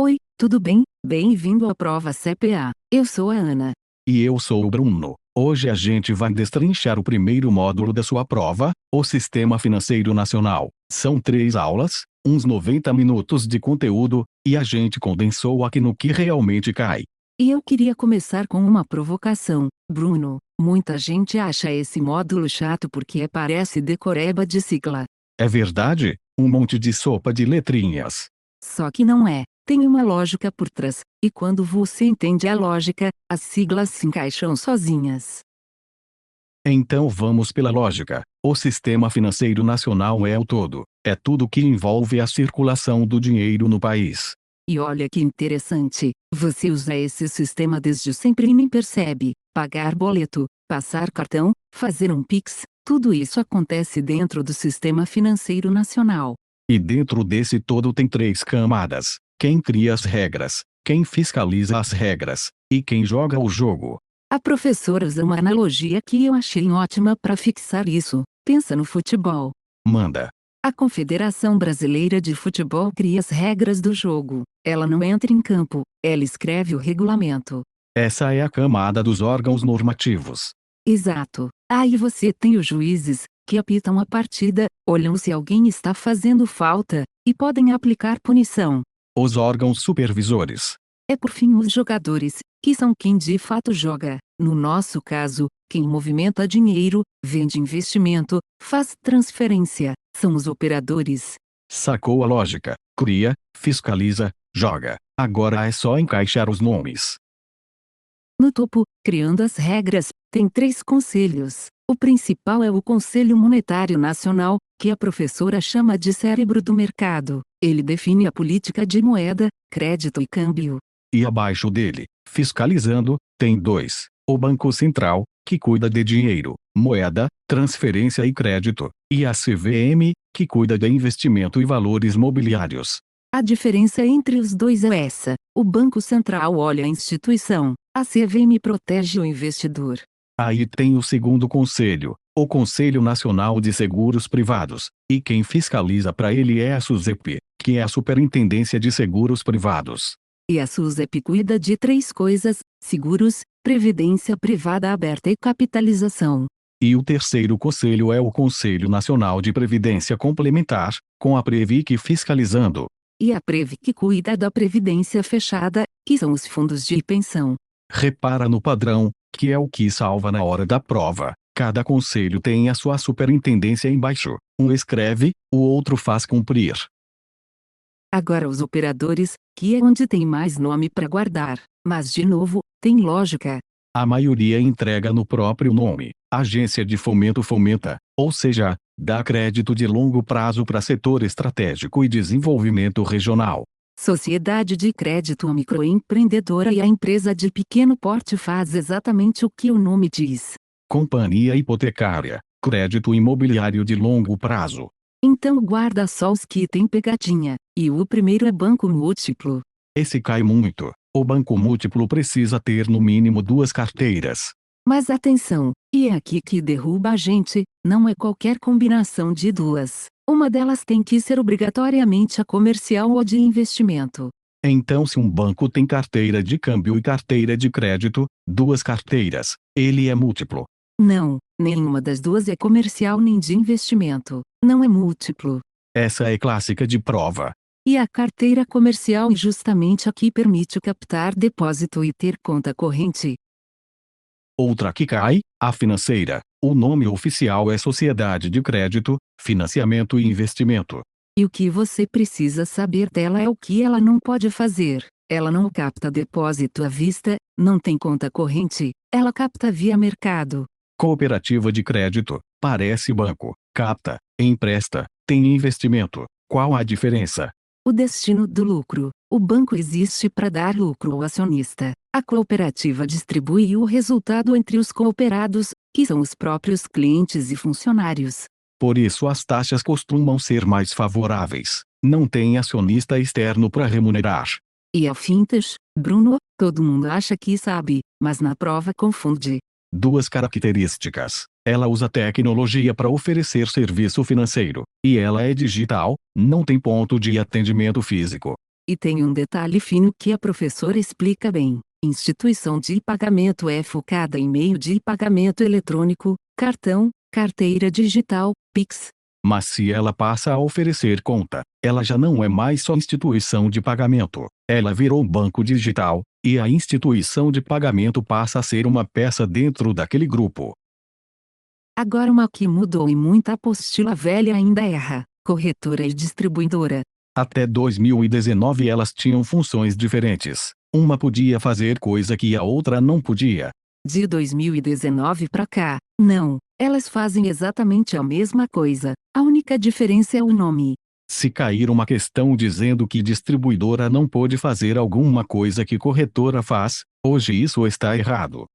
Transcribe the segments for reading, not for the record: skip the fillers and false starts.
Oi, tudo bem? Bem-vindo à prova CPA. Eu sou a Ana. E eu sou o Bruno. Hoje a gente vai destrinchar o primeiro módulo da sua prova, o Sistema Financeiro Nacional. São 3 aulas, uns 90 minutos de conteúdo, e a gente condensou aqui no que realmente cai. E eu queria começar com uma provocação. Bruno, muita gente acha esse módulo chato porque parece decoreba de sigla. É verdade? Um monte de sopa de letrinhas. Só que não é. Tem uma lógica por trás, e quando você entende a lógica, as siglas se encaixam sozinhas. Então vamos pela lógica. O Sistema Financeiro Nacional é o todo. É tudo que envolve a circulação do dinheiro no país. E olha que interessante, você usa esse sistema desde sempre e nem percebe. Pagar boleto, passar cartão, fazer um Pix, tudo isso acontece dentro do Sistema Financeiro Nacional. E dentro desse todo tem 3 camadas: quem cria as regras, quem fiscaliza as regras, e quem joga o jogo. A professora usa uma analogia que eu achei ótima para fixar isso. Pensa no futebol. Manda. A Confederação Brasileira de Futebol cria as regras do jogo. Ela não entra em campo, ela escreve o regulamento. Essa é a camada dos órgãos normativos. Exato. Aí você tem os juízes, que apitam a partida, olham se alguém está fazendo falta, e podem aplicar punição. Os órgãos supervisores. É por fim os jogadores, que são quem de fato joga. No nosso caso, quem movimenta dinheiro, vende investimento, faz transferência, são os operadores. Sacou a lógica? Cria, fiscaliza, joga. Agora é só encaixar os nomes. No topo, criando as regras, tem 3 conselhos. O principal é o Conselho Monetário Nacional, que a professora chama de cérebro do mercado. Ele define a política de moeda, crédito e câmbio. E abaixo dele, fiscalizando, tem 2. O Banco Central, que cuida de dinheiro, moeda, transferência e crédito, e a CVM, que cuida de investimento e valores mobiliários. A diferença entre os dois é essa: o Banco Central olha a instituição, a CVM protege o investidor. Aí tem o segundo conselho, o Conselho Nacional de Seguros Privados, e quem fiscaliza para ele é a SUSEP, que é a Superintendência de Seguros Privados. E a SUSEP cuida de 3 coisas: seguros, previdência privada aberta e capitalização. E o terceiro conselho é o Conselho Nacional de Previdência Complementar, com a Previc fiscalizando. E a Previc cuida da previdência fechada, que são os fundos de pensão. Repara no padrão, que é o que salva na hora da prova. Cada conselho tem a sua superintendência embaixo. Um escreve, o outro faz cumprir. Agora os operadores, que é onde tem mais nome para guardar, mas de novo, tem lógica. A maioria entrega no próprio nome. Agência de fomento fomenta, ou seja, dá crédito de longo prazo para setor estratégico e desenvolvimento regional. Sociedade de crédito a microempreendedora e a empresa de pequeno porte faz exatamente o que o nome diz. Companhia hipotecária, crédito imobiliário de longo prazo. Então guarda só os que tem pegadinha, e o primeiro é banco múltiplo. Esse cai muito. O banco múltiplo precisa ter no mínimo 2 carteiras. Mas atenção, e é aqui que derruba a gente, não é qualquer combinação de 2. Uma delas tem que ser obrigatoriamente a comercial ou de investimento. Então, se um banco tem carteira de câmbio e carteira de crédito, 2 carteiras, ele é múltiplo. Não, nenhuma das 2 é comercial nem de investimento. Não é múltiplo. Essa é clássica de prova. E a carteira comercial justamente aqui permite captar depósito e ter conta corrente. Outra que cai, a financeira. O nome oficial é Sociedade de Crédito, Financiamento e Investimento. E o que você precisa saber dela é o que ela não pode fazer. Ela não capta depósito à vista, não tem conta corrente, ela capta via mercado. Cooperativa de crédito, parece banco, capta, empresta, tem investimento. Qual a diferença? O destino do lucro. O banco existe para dar lucro ao acionista. A cooperativa distribui o resultado entre os cooperados, que são os próprios clientes e funcionários. Por isso as taxas costumam ser mais favoráveis. Não tem acionista externo para remunerar. E a Fintas, Bruno, todo mundo acha que sabe, mas na prova confunde. 2 características. Ela usa tecnologia para oferecer serviço financeiro, e ela é digital, não tem ponto de atendimento físico. E tem um detalhe fino que a professora explica bem. Instituição de pagamento é focada em meio de pagamento eletrônico, cartão, carteira digital, Pix. Mas se ela passa a oferecer conta, ela já não é mais só instituição de pagamento. Ela virou um banco digital, e a instituição de pagamento passa a ser uma peça dentro daquele grupo. Agora uma que mudou e muita apostila velha ainda erra: corretora e distribuidora. Até 2019 elas tinham funções diferentes. Uma podia fazer coisa que a outra não podia. De 2019 para cá, não, elas fazem exatamente a mesma coisa, a única diferença é o nome. Se cair uma questão dizendo que distribuidora não pode fazer alguma coisa que corretora faz, hoje isso está errado.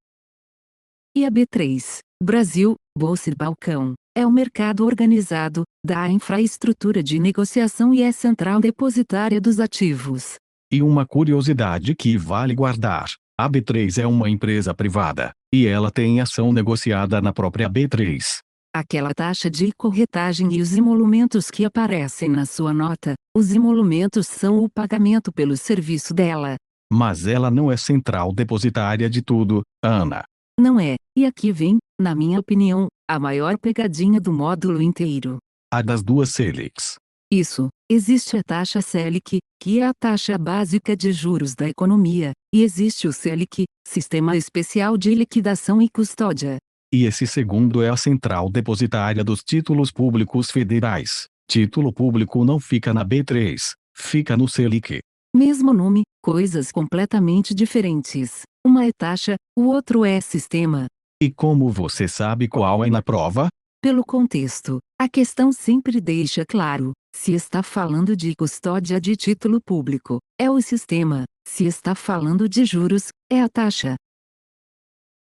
E a B3, Brasil, Bolsa e Balcão, é o mercado organizado, da infraestrutura de negociação e é central depositária dos ativos. E uma curiosidade que vale guardar: a B3 é uma empresa privada, e ela tem ação negociada na própria B3. Aquela taxa de corretagem e os emolumentos que aparecem na sua nota, os emolumentos são o pagamento pelo serviço dela. Mas ela não é central depositária de tudo, Ana. Não é, e aqui vem, na minha opinião, a maior pegadinha do módulo inteiro. A das duas Selics. Isso, existe a taxa Selic, que é a taxa básica de juros da economia, e existe o Selic, Sistema Especial de Liquidação e Custódia. E esse segundo é a central depositária dos títulos públicos federais. Título público não fica na B3, fica no Selic. Mesmo nome, coisas completamente diferentes. Uma é taxa, o outro é sistema. E como você sabe qual é na prova? Pelo contexto, a questão sempre deixa claro: se está falando de custódia de título público, é o sistema; se está falando de juros, é a taxa.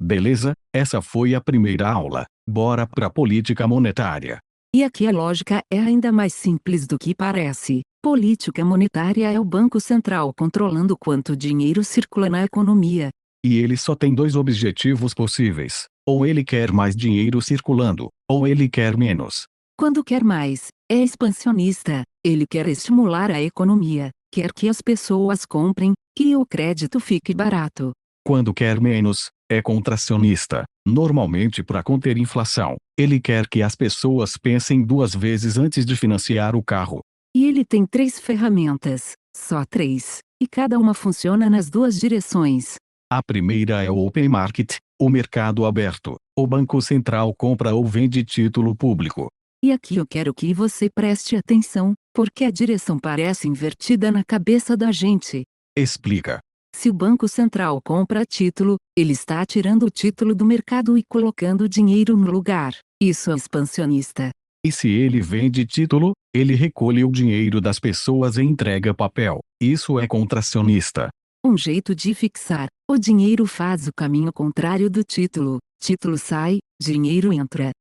Beleza, essa foi a primeira aula. Bora pra política monetária. E aqui a lógica é ainda mais simples do que parece. Política monetária é o Banco Central controlando quanto dinheiro circula na economia. E ele só tem dois objetivos possíveis: ou ele quer mais dinheiro circulando, ou ele quer menos. Quando quer mais, é expansionista. Ele quer estimular a economia, quer que as pessoas comprem, que o crédito fique barato. Quando quer menos, é contracionista. Normalmente para conter inflação, ele quer que as pessoas pensem duas vezes antes de financiar o carro. E ele tem 3 ferramentas, só 3, e cada uma funciona nas duas direções. A primeira é o open market, o mercado aberto. O Banco Central compra ou vende título público. E aqui eu quero que você preste atenção, porque a direção parece invertida na cabeça da gente. Explica. Se o Banco Central compra título, ele está tirando o título do mercado e colocando dinheiro no lugar. Isso é expansionista. E se ele vende título, ele recolhe o dinheiro das pessoas e entrega papel. Isso é contracionista. Um jeito de fixar: o dinheiro faz o caminho contrário do título. Título sai, dinheiro entra.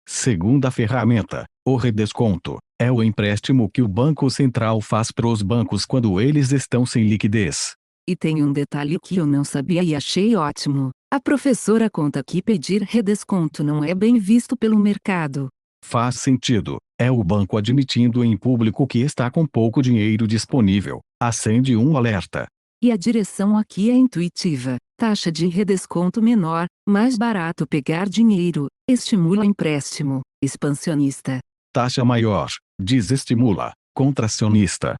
Segunda ferramenta, o redesconto. É o empréstimo que o Banco Central faz para os bancos quando eles estão sem liquidez. E tem um detalhe que eu não sabia e achei ótimo. A professora conta que pedir redesconto não é bem visto pelo mercado. Faz sentido. É o banco admitindo em público que está com pouco dinheiro disponível. Acende um alerta. E a direção aqui é intuitiva: taxa de redesconto menor, mais barato pegar dinheiro, estimula empréstimo, expansionista. Taxa maior, desestimula, contracionista.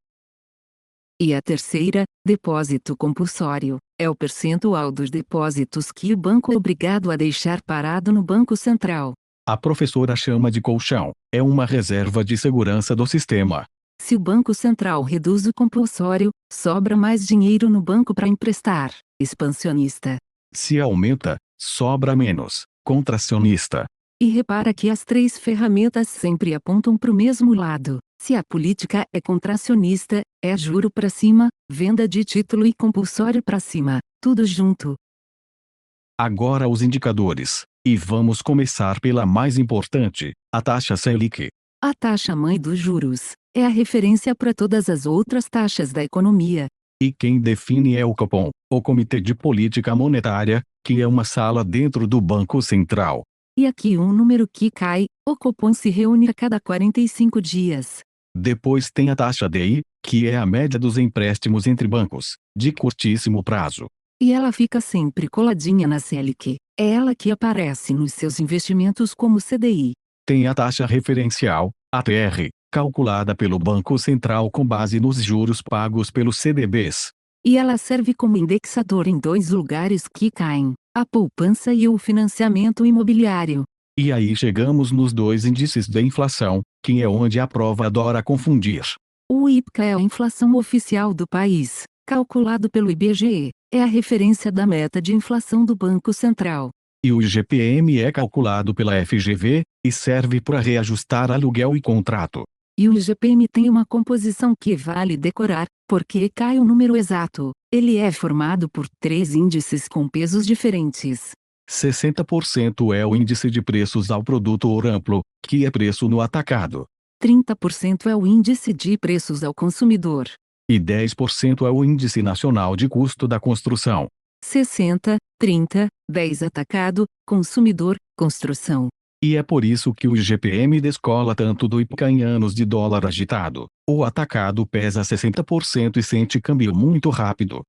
E a terceira, depósito compulsório, é o percentual dos depósitos que o banco é obrigado a deixar parado no Banco Central. A professora chama de colchão. É uma reserva de segurança do sistema. Se o Banco Central reduz o compulsório, sobra mais dinheiro no banco para emprestar, expansionista. Se aumenta, sobra menos, contracionista. E repara que as 3 ferramentas sempre apontam para o mesmo lado. Se a política é contracionista, é juro para cima, venda de título e compulsório para cima, tudo junto. Agora os indicadores. E vamos começar pela mais importante, a taxa Selic. A taxa mãe dos juros é a referência para todas as outras taxas da economia. E quem define é o Copom, o Comitê de Política Monetária, que é uma sala dentro do Banco Central. E aqui um número que cai: o Copom se reúne a cada 45 dias. Depois tem a taxa DI, que é a média dos empréstimos entre bancos, de curtíssimo prazo. E ela fica sempre coladinha na Selic. É ela que aparece nos seus investimentos como CDI. Tem a taxa referencial, ATR, calculada pelo Banco Central com base nos juros pagos pelos CDBs. E ela serve como indexador em dois lugares que caem: a poupança e o financiamento imobiliário. E aí chegamos nos dois índices da inflação, que é onde a prova adora confundir. O IPCA é a inflação oficial do país, calculado pelo IBGE. É a referência da meta de inflação do Banco Central. E o IGPM é calculado pela FGV, e serve para reajustar aluguel e contrato. E o IGPM tem uma composição que vale decorar, porque cai o número exato. Ele é formado por 3 índices com pesos diferentes. 60% é o índice de preços ao produto ou amplo, que é preço no atacado. 30% é o índice de preços ao consumidor. E 10% é o índice nacional de custo da construção. 60, 30, 10 atacado, consumidor, construção. E é por isso que o IGPM descola tanto do IPCA em anos de dólar agitado. O atacado pesa 60% e sente câmbio muito rápido.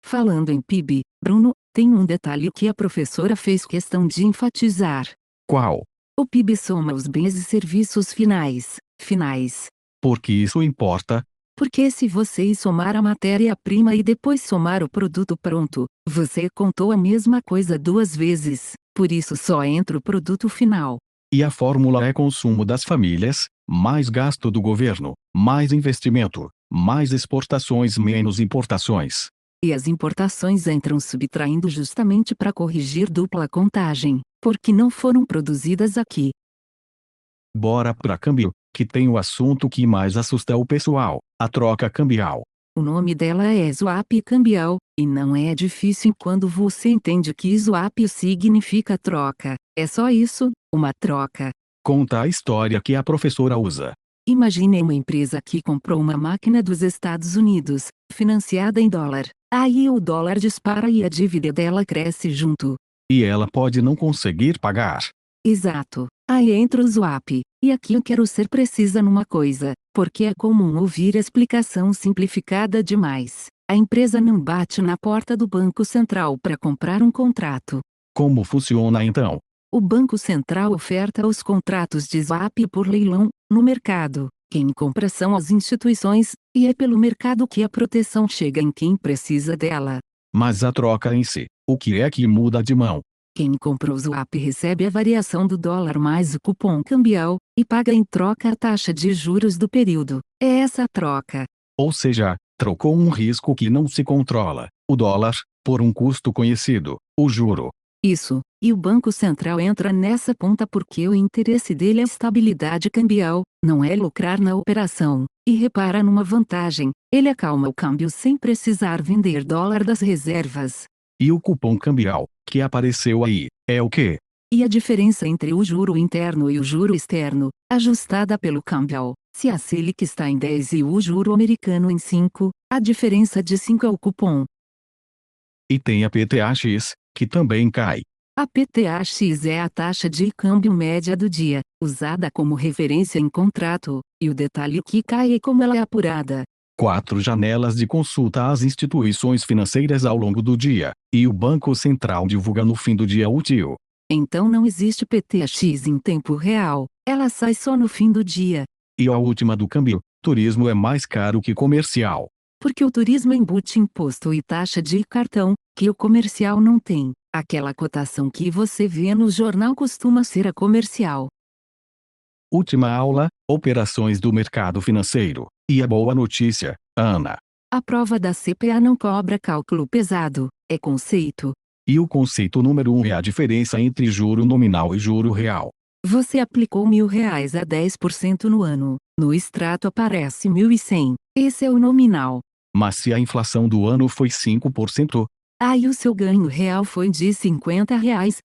Falando em PIB, Bruno, tem um detalhe que a professora fez questão de enfatizar. Qual? O PIB soma os bens e serviços finais. Porque isso importa. Porque se você somar a matéria-prima e depois somar o produto pronto, você contou a mesma coisa 2 vezes, por isso só entra o produto final. E a fórmula é consumo das famílias, mais gasto do governo, mais investimento, mais exportações menos importações. E as importações entram subtraindo justamente para corrigir dupla contagem, porque não foram produzidas aqui. Bora pra câmbio, que tem o assunto que mais assusta o pessoal, a troca cambial. O nome dela é swap cambial, e não é difícil quando você entende que swap significa troca. É só isso, uma troca. Conta a história que a professora usa. Imagine uma empresa que comprou uma máquina dos Estados Unidos, financiada em dólar. Aí o dólar dispara e a dívida dela cresce junto. E ela pode não conseguir pagar. Exato. Aí entra o swap. E aqui eu quero ser precisa numa coisa, porque é comum ouvir explicação simplificada demais. A empresa não bate na porta do Banco Central para comprar um contrato. Como funciona então? O Banco Central oferta os contratos de swap por leilão, no mercado. Quem compra são as instituições, e é pelo mercado que a proteção chega em quem precisa dela. Mas a troca em si, o que é que muda de mão? Quem compra o swap recebe a variação do dólar mais o cupom cambial, e paga em troca a taxa de juros do período. É essa a troca. Ou seja, trocou um risco que não se controla, o dólar, por um custo conhecido, o juro. Isso, e o Banco Central entra nessa ponta porque o interesse dele é a estabilidade cambial, não é lucrar na operação. E repara numa vantagem, ele acalma o câmbio sem precisar vender dólar das reservas. E o cupom cambial, que apareceu aí, é o quê? E a diferença entre o juro interno e o juro externo, ajustada pelo câmbio. Se a Selic está em 10 e o juro americano em 5, a diferença de 5 é o cupom. E tem a PTAX, que também cai. A PTAX é a taxa de câmbio média do dia, usada como referência em contrato, e o detalhe que cai é como ela é apurada. 4 janelas de consulta às instituições financeiras ao longo do dia, e o Banco Central divulga no fim do dia útil. Então não existe PTAX em tempo real, ela sai só no fim do dia. E a última do câmbio, turismo é mais caro que comercial. Porque o turismo embute imposto e taxa de cartão, que o comercial não tem. Aquela cotação que você vê no jornal costuma ser a comercial. Última aula, operações do mercado financeiro. E a boa notícia, Ana. A prova da CPA não cobra cálculo pesado, é conceito. E o conceito número 1 é a diferença entre juro nominal e juro real. Você aplicou R$ 1.000 a 10% no ano. No extrato aparece 1.100. Esse é o nominal. Mas se a inflação do ano foi 5%, Aí o seu ganho real foi de R$ 50,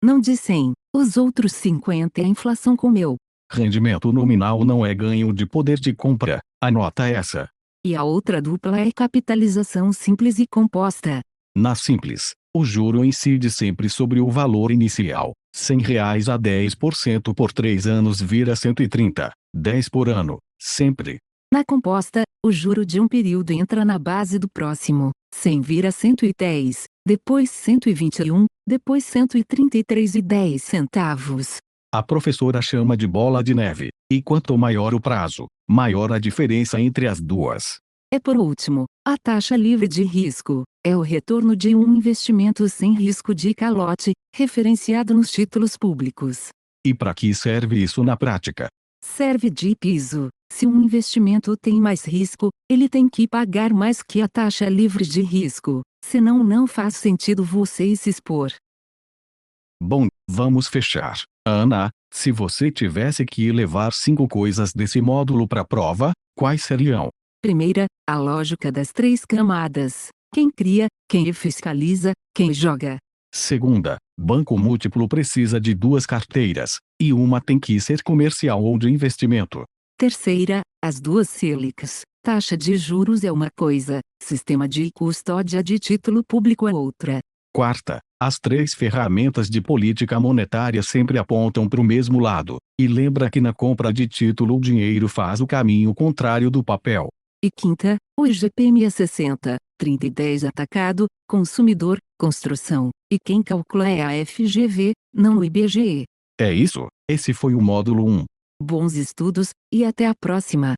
não de 100. Os outros 50 a inflação comeu. rendimento nominal não é ganho de poder de compra, anota essa. E a outra dupla é capitalização simples e composta. Na simples, o juro incide sempre sobre o valor inicial. R$ 100 a 10% por 3 anos vira 130, 10 por ano, sempre. Na composta, O juro de um período entra na base do próximo, 100 vira 110, depois 121, depois 133,10 centavos. A professora chama de bola de neve, e quanto maior o prazo, maior a diferença entre as duas. É por último, a taxa livre de risco, é o retorno de um investimento sem risco de calote, referenciado nos títulos públicos. E para que serve isso na prática? Serve de piso. Se um investimento tem mais risco, ele tem que pagar mais que a taxa livre de risco, senão não faz sentido você se expor. Bom, vamos fechar. Ana, se você tivesse que levar 5 coisas desse módulo para a prova, quais seriam? Primeira, a lógica das 3 camadas. Quem cria, quem fiscaliza, quem joga. Segunda, banco múltiplo precisa de 2 carteiras, e uma tem que ser comercial ou de investimento. Terceira, as 2 sílicas. Taxa de juros é uma coisa, sistema de custódia de título público é outra. Quarta, as 3 ferramentas de política monetária sempre apontam para o mesmo lado, e lembra que na compra de título o dinheiro faz o caminho contrário do papel. E quinta, o IGPM é 60, 30 e 10 atacado, consumidor, construção, e quem calcula é a FGV, não o IBGE. É isso, esse foi o módulo 1. Bons estudos, e até a próxima!